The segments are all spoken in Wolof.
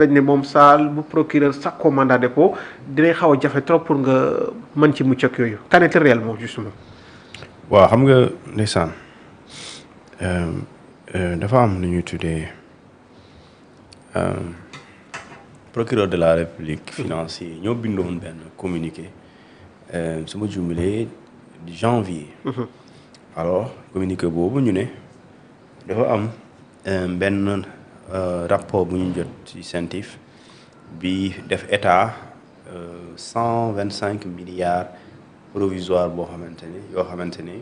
dañ ne moom saal bu procureur sàkkoo mandat de dépôt dinañ xaw a jafe trop pour nga mën ci mucc ak yooyu qu'en est-il réellement justement. waaw xam nga ndeysaan dafa am lu ñuy tuddee procureur de la république financier ñoo bindoon benn communiqué su ma jumlee janvier. alors communiqué boobu ñu ne dafa am benn rapport bu ñu jot ci CENTIF bi def état 125 milliards provisoire boo xamante ne yoo xamante ne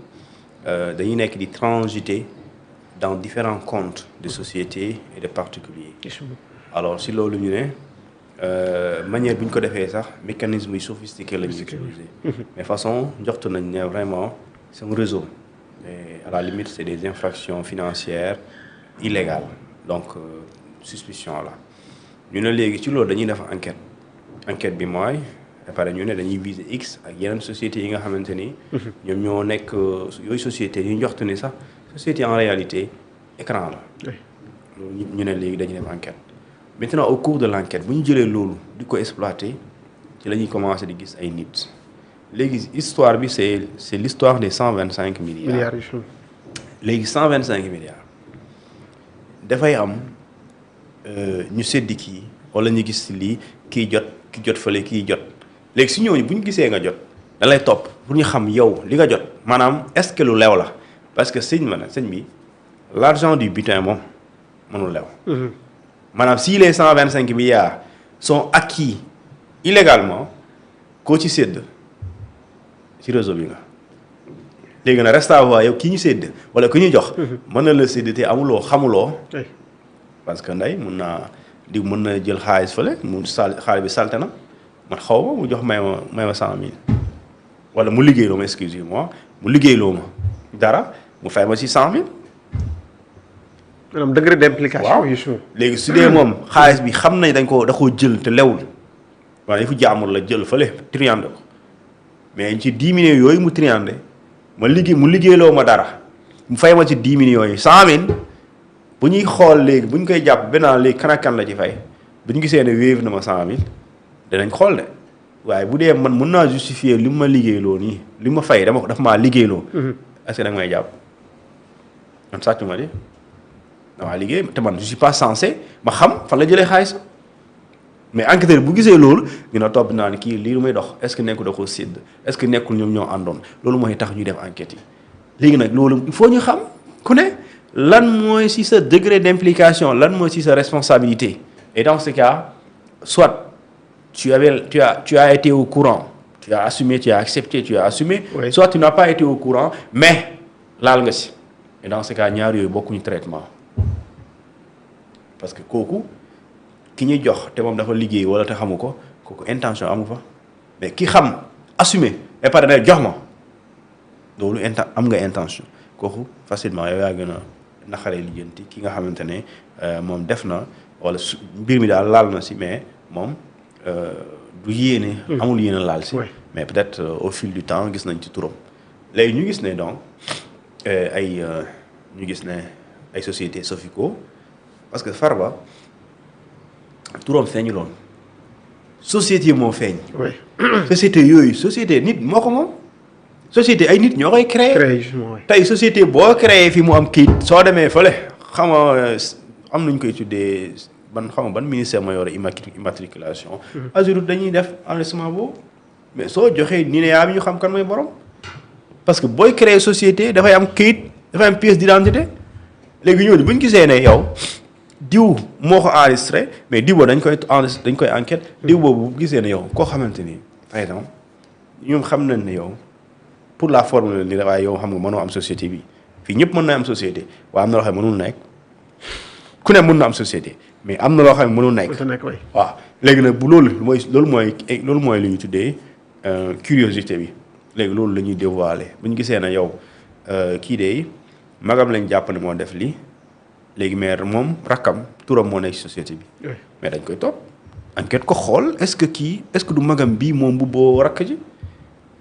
dañuy nekk di transiter dans différents comptes de sociétés et de particuliers. alors si loolu ñu ne manière bi ñu ko defee sax mécanisme yi sophistiqué la ñu utiliser mais façon njoxtu nañ ne vraiment c'est un réseau et à la limite c'est des infractions financières illégales donc suspicion la ñu ne léegi ci loolu dañuy def enquête bi mooy pare ñu ne dañuy viser X ak yeneen sociétés yi nga xamante ni ñoom ñoo nekk yooyu sociétés yi njoxtu ni sax société en réalité écran la loolu ñu ne léegi dañuy def enquête maintenant au cours de l'enquête bu ñu jëlee loolu di ko exploiter ci la ñuy commencer di gis ay nit léegi histoire bi c'est l'histoire des 125 milliards léegi 125 milliards dafay am ñu seddi kii wala ñu gis lii kii jot fële kii jot léegi si ñooñu bu ñu gisee nga jot da lay topp pour ñu xam yow li nga jot maanaam est-ce que lu lew la parce que sëñ bi l'argent du butin moom mënul lew maanaam si les 125 milliards sont acquis illégalement koo ci sédd ci réseau bi nga léegi nag reste à voir yow kii ñu sédd wala ku ñu jox mën na la sédd te amuloo xamuloo parce que nday mën na jël xaalis fële xaalis bi salte na man xaw ma mu jox may ma 100 000 wala mu liggéeyloo ma excusez-moi mu liggéeyloo ma dara mu fay ma ci 100 000 maanaam degré d'implication. waaw léegi su dee moom xaalis bi xam nañ da koo jël te lewul waaye fu jaamur la jël fële triande ko mais ci 10 millions yooyu mu triande mu liggéeyloo ma dara mu fay ma ci 10 millions yi 100 000 bu ñuy xool léegi bu ñu koy jàpp benn léegi kan la ci fay bu ñu gisee ne wéev na ma 100 000 danañ xool de waaye bu dee man mën naa justifier li ma liggéeyloo nii li ma fay dafa maa liggéeyloo. est-ce que da nga may jàpp man sàcc ma de. waaw liggéey te man je suis pas censé ma xam fan la jëlee xaalis mais enquêteur bu gisee loolu dina topp naa ne kii lii lu may dox est-ce que nekkul da koo sédd est-ce que nekkul ñoom ñoo àndoon loolu mooy tax ñuy def enquête yi léegi nag loolu il faut ñu xam ku ne lan mooy ci sa degré d'implication lan mooy ci sa responsabilité et dans ce cas soit tu as été au courant tu as assumé tu as accepté tu as assumé oui. Soit tu n'as pas été au courant mais laal nga ci et dans ce cas ñaar yooyu bokkuñu traitement parce que kooku ki ñuy jox te moom dafa liggéey wala te xamu ko kooku intention amu fa mais ki xam assumer et pare na jox ma loolu am nga intention kooku facilement yow yaa gën a naqaree lijjanti ki nga xamante ne moom def na wala mbir mi daal laal na si mais moom du yéene. amul yéene laal si. mais peut-être au fil du temps gis nañ ci turam léegi ñu gis ne donc ñu gis ne ay sociétés Sofico. parce que Farba turam feeñu loon société moo feeñ. société yooyu société nit moo ko moom. société ay nit ñoo koy créer tey société boo créer fi mu am kayit soo demee fële xam nga am nañu koy tuddee ban ministère moo yore immatriculation. Azurut dañuy def enregistrement boobu mais soo joxee ni ne yaa bi ñu xam kan mooy borom. parce que booy créer société dafay am kayit dafay am pièce d'identité léegi ñooñu bu ñu gisee ne yow. diw moo ko enregistré mais diw boobu dañ koy enquête diw boobu bu gisee ne yow koo xamante ni par exemple ñoom xam nañ ne yow pour la forme ni waaye yow xam nga mënoo am société bi fii ñëpp mën na am société waaye am na loo xam ne mënul nekk ku ne mën na am société mais am na loo xam ne mënul nekk waaw léegi nag bu loolu mooy li ñu tuddee curiosité bi léegi loolu la ñuy dévoiler bu ñu gisee ne yow kii de magam lañ jàpp ne moo def lii léegi maire moom rakkam turam moo nekk ci société bi mais dañ koy topp enquête ko xool est-ce que du magam bii moom bu boo rakk ji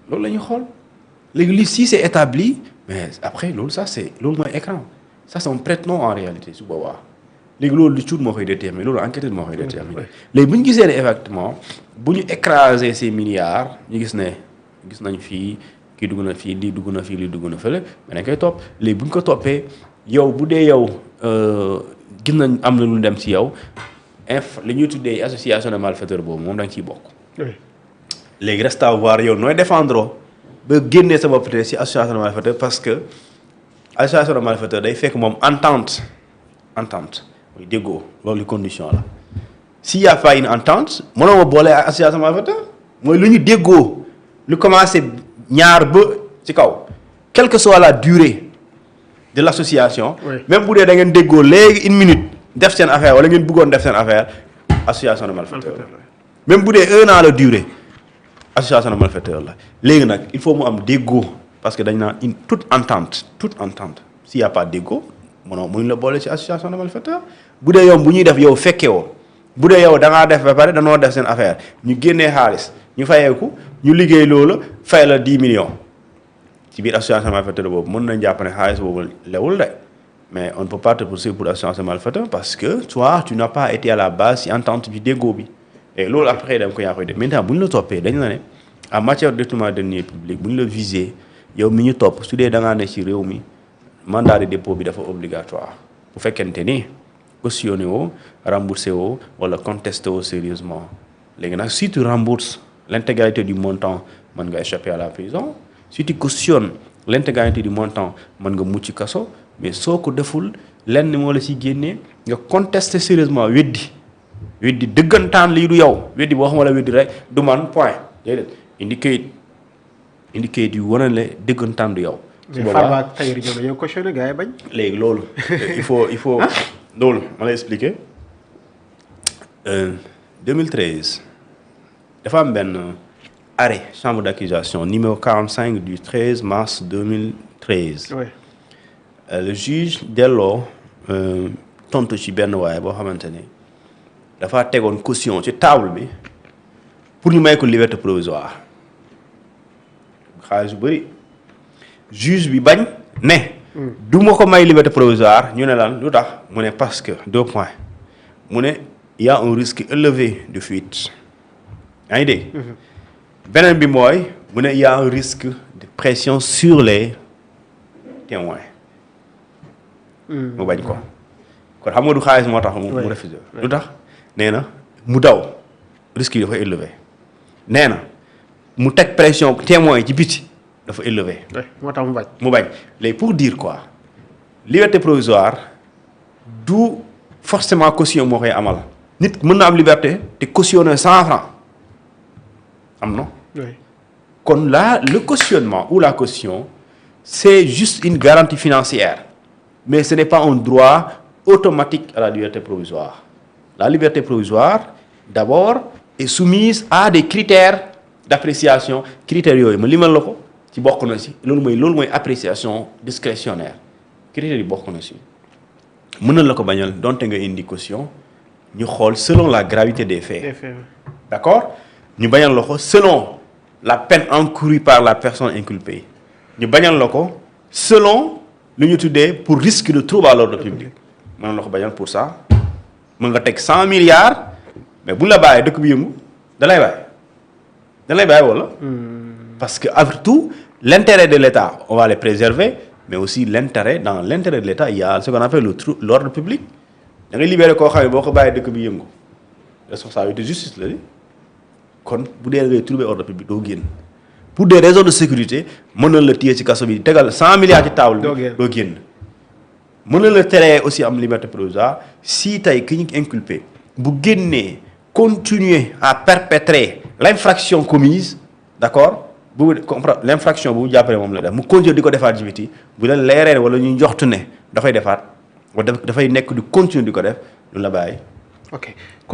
loolu la ñuy xool léegi li si c'est établi mais après loolu mooy écran ça c'est un prête-nom en réalité su boobaa léegi loolu lu cuut moo koy déterminer loolu enquêteur moo koy déterminer léegi bu ñu gisee ne effectivement bu ñu écraser ces milliards ñu gis nañ fii kii dugg na fii lii dugg na fii lii dugg na fële mais dañ koy topp léegi bu ñu ko toppee yow bu dee yow gis nañ am na lu dem ci yow li ñuy tuddee association de malfaiteurs boobu moom da nga ciy bokk. léegi reste à voir yow nooy défendre ba génnee sa bopp te ci association de malfaiteurs parce que association de malfaiteurs day fekk moom entente mooy déggoo loolu condition la s'il y a pas une entente mënoo ma boole ak association de malfaiteurs mooy lu ñu déggoo lu commencé ñaar ba ci kaw quelle que soit la durée de l'association. même bu dee da ngeen déggoo léegi une minute def seen affaire wala ngeen bëggoon def seen affaire association de malfaiteurs même bu dee 1 an la durée association de malfaiteurs la léegi nag il faut mu am déggoo parce que dañ naan une toute entente s'il y a pas déggoo mënuñ la boole ci association de malfaiteurs bu dee yow bu ñuy def yow fekke woo bu dee yow da ngaa def ba pare danoo def seen affaire ñu génnee xaalis ñu fayeeku ñu liggéey loolu fay la 10 millions ci biir association de malfaiteurs boobu mën nañ jàpp ne xaalis boobu lewul de mais on ne peut pas te poursuivre pour association de malfaiteurs parce que toi tu n'as pas été à la base ci entente bi déggoo bi et loolu après da nga ko yaa koy def maintenant bu ñu la toppee dañ la ne en matière de détournement de deniers publics bu ñu la visé yow mi ñu topp su dee da ngaa ne ci réew mi mandat de dépôt bi dafa obligatoire bu fekkente ni cautionné woo remboursé woo wala contesté woo sérieusement léegi nag si tu rembourses l'intégralité du montant mën nga échapper à la prison si tu cautionnes l'intégralité du montant mën nga mucc kaso mais soo ko deful lenn moo la ci génnee nga contesté sérieusement weddi dëggantaan lii du yow weddi boo xam la weddi rek du man point déedéet indi kayit yu wane la dëggantaan du yow. su boobaa Farba ak Tahirou ñoom dañoo cautionné gars yi bañ. léegi loolu il faut loolu ma lay expliquer 2013 dafa am benn arrêt chambre d'accusation numéro 45 du 13 mars 2013. oui. Le juge delloo tontu ci benn waaye boo xamante ne dafa tegoon caution ci table bi pour ñu may ko liberté provisoire xaalis bu bëri juge bi bañ ne. du ma ko may liberté provisoire ñu ne lan lu tax mu ne parce que 2 points mu ne y a un risque élevé de fuite yaa ngi dégg. beneen bi mooy mu ne y a un risque de pression sur les témoins. mu bañ ko kon xam nga du xaalis moo tax mu refusé lu tax nee na mu daw risque yi dafa élevé nee na mu teg pression témoins yi ci biti dafa élevé. moo tax mu bañ léegi pour dire quoi liberté provisoire du forcément caution moo koy amal nit mën na am liberté te cautionné 100 francs am na. kon là le cautionnement ou la caution c'est juste une garantie financière. Mais ce n'est pas un droit automatique à la liberté provisoire. La liberté provisoire, d'abord, est soumise à des critères d'appréciation. Critères yooyu ma limal la ko ci bokk na ci loolu mooy appréciation discrétionnaire critères yi bokk na ci mën na la ko bañal donte nga indi caution ñu xool selon la gravité des faits. D'accord ñu bañal la ko selon la peine encourue par la personne inculpée ñu bañal la ko selon lu ñu tuddee pour risque de trouble à l'ordre public mën na ko bañal pour ça mën nga teg 100 milliards mais bu la bàyyee dëkk bi yëngu da lay bàyyi wala. parce que avant tout l'intérêt de l'État on va les préserver mais aussi dans l'intérêt de l'État il y a ce qu'on appelle l'ordre public da ngay libérer koo xam ne boo ko bàyyee dëkk bi yëngu responsabilité justice la di kon bu dee da ngay trouver ordre public doo génn. pour des raisons de sécurité mën na la téye ci kaso bi tegal 100 milliards ci table bi doo génn mën na la teree aussi am liberté provisoire si tey ki ñu inculpé bu génnee continuer à perpétrer l'infraction commise d'accord bu comprendre l'infraction bu jàppale moom la def mu continuer di ko defaat ci biti bu leen leeree wala ñuy joxtu ne dafay defaat wala dafay nekk di continuer di ko def lu la bàyyi. ok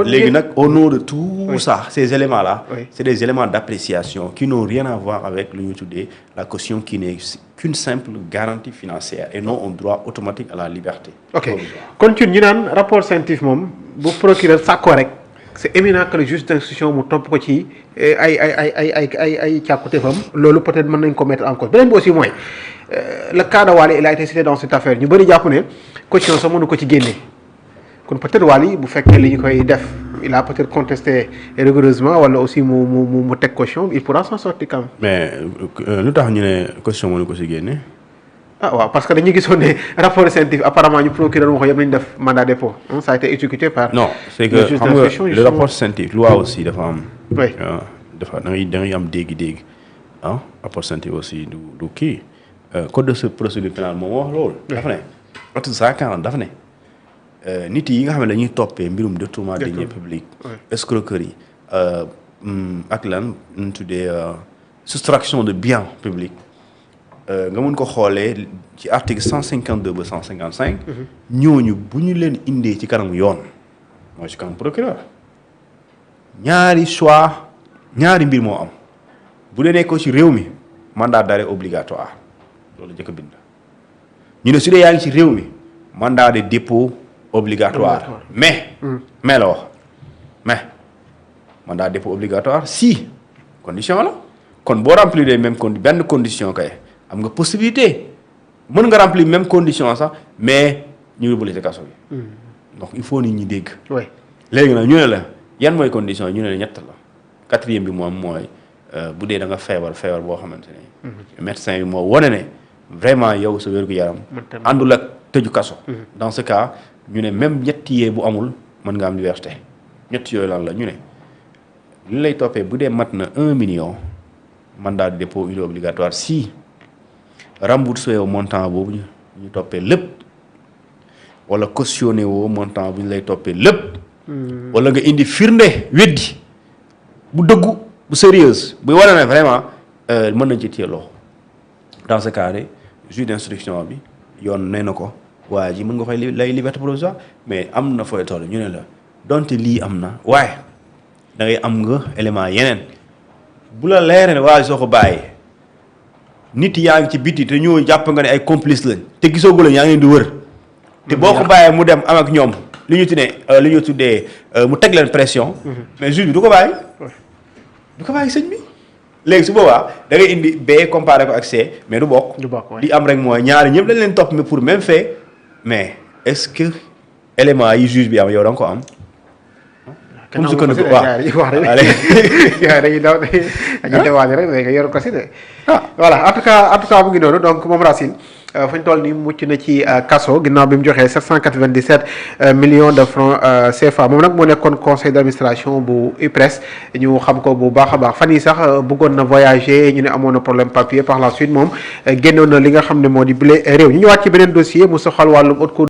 léegi nag au nom de tout ça ces éléments là c'est des éléments d'appréciation qui n'ont rien à voir avec lu ñu tuddee la caution qui n'est qu'une simple garantie financière et non un droit automatique à la liberté. ok kon ci ñu naan rapport scientifique moom bu procureur sàkkoo rek c'est éminent que le juge d'instruction mu topp ko ci ay càkkutéefam loolu peut-être mën nañ ko mettre en cause beneen bi aussi mooy le cas de Wally il a été cité dans cette affaire ñu bëri jàpp ne caution sax mënu ko ci génnee kon peut-être Wally bu fekkee li ñu koy def il a peut-être contesté rigoureusement wala aussi mu teg caution il pourra s'en sortir quand même. mais lu tax ñu ne caution mënu ko si génne. ah waaw parce que dañuy gisoon ne rapport scientifique apparemment ñu procureur waxo yëpp nañu def mandat de dépôt ça a été exécuté par. non c'est que xam nga le rapport scientifique loi aussi dafa am. oui dafa da ngay am dégg-dégg rapport scientifique aussi du kii code de procédure pénale moom wax loolu. dafa ne article 140 dafa ne nit yi nga xam ne dañuy toppee mbirum détournement de deniers publics. escroquerie ak lan ñu tuddee soustraction de biens publics. nga mun ko xoolee ci article 152 ba 155. ñooñu bu ñu leen indee ci kanam yoon mooy ci kanam procureur ñaari choix ñaari mbir moo am bu dee nekkoo ci réew mi mandat d'arrêt obligatoire loolu jëkk a bind. ñu ne su dee yaa ngi ci réew mi mandat de dépôt obligatoire mais la wax mais mandat de dépôt obligatoire si condition la kon boo remplir les mêmes benn condition kay. am nga possibilité mën nga remplir même condition sax mais ñu yóbbu ci kaso bi. donc il faut nit ñi dégg. oui léegi nag ñu ne la yan mooy condition ñu ne la ñett la quatrième bi moom mooy bu dee da nga feebar boo xamante ne. médecin bi moo wane ne vraiment yow sa wér-gu-yaram. àndul ak tëju kaso. dans ce cas ñu ne même ñetti yee bu amul mën nga am liberté ñett yooyu lan la ñu ne li lay toppee bu dee mat na 1 million mandat de dépôt il est obligatoire si. remboursé woo montant boobu ñu toppee lépp wala cautionné woo montant bu ñu lay toppee lépp. wala nga indi firnde weddi bu dëggu bu sérieuse bu wane ne vraiment mën nañ ci téye loxo dans ce cas de juge d'instruction bi yoon nee na ko waaye ji mën nga koy lay liberté provisoire mais am na fooy toll ñu ne la donte lii am na waaye da ngay am nga élément yeneen bu la leeree ne waaye soo ko bàyyee. nit yaa ngi ci biti te ñoo jàpp nga ne ay complice lañ te gisoo gu la yaa ngi leen di wër. te boo ko bàyyee mu dem am ak ñoom li ñu tuddee mu teg leen pression. mais juge bi du ko bàyyi. du ko bàyyi sëñ bi. léegi su boobaa da ngay indi B comparé ko ak C mais du bokk. di am rek mooy ñaari ñëpp dañ leen topp mais pour même fait mais est-ce que élément yi juge bi am yow da nga ko am. comme su ko nëbb waaw dañuy daw dañuy déwaale rek mais yor ko si de. voilà en tout cas mu ngi noonu donc moom Racine fu ñu toll nii mucc na ci kaso ginnaaw bi mu joxee 797 millions de francs CFA moom nag moo nekkoon conseil d'administration bu IPRES ñu xam ko bu baax a baax fan yii sax bëggoon na voyager ñu ne amoon na problème papier par la suite moom génnoon na li nga xam ne moo di bile réew ñu ñëwaat ci beneen dossier mu soxal wàllum haute cour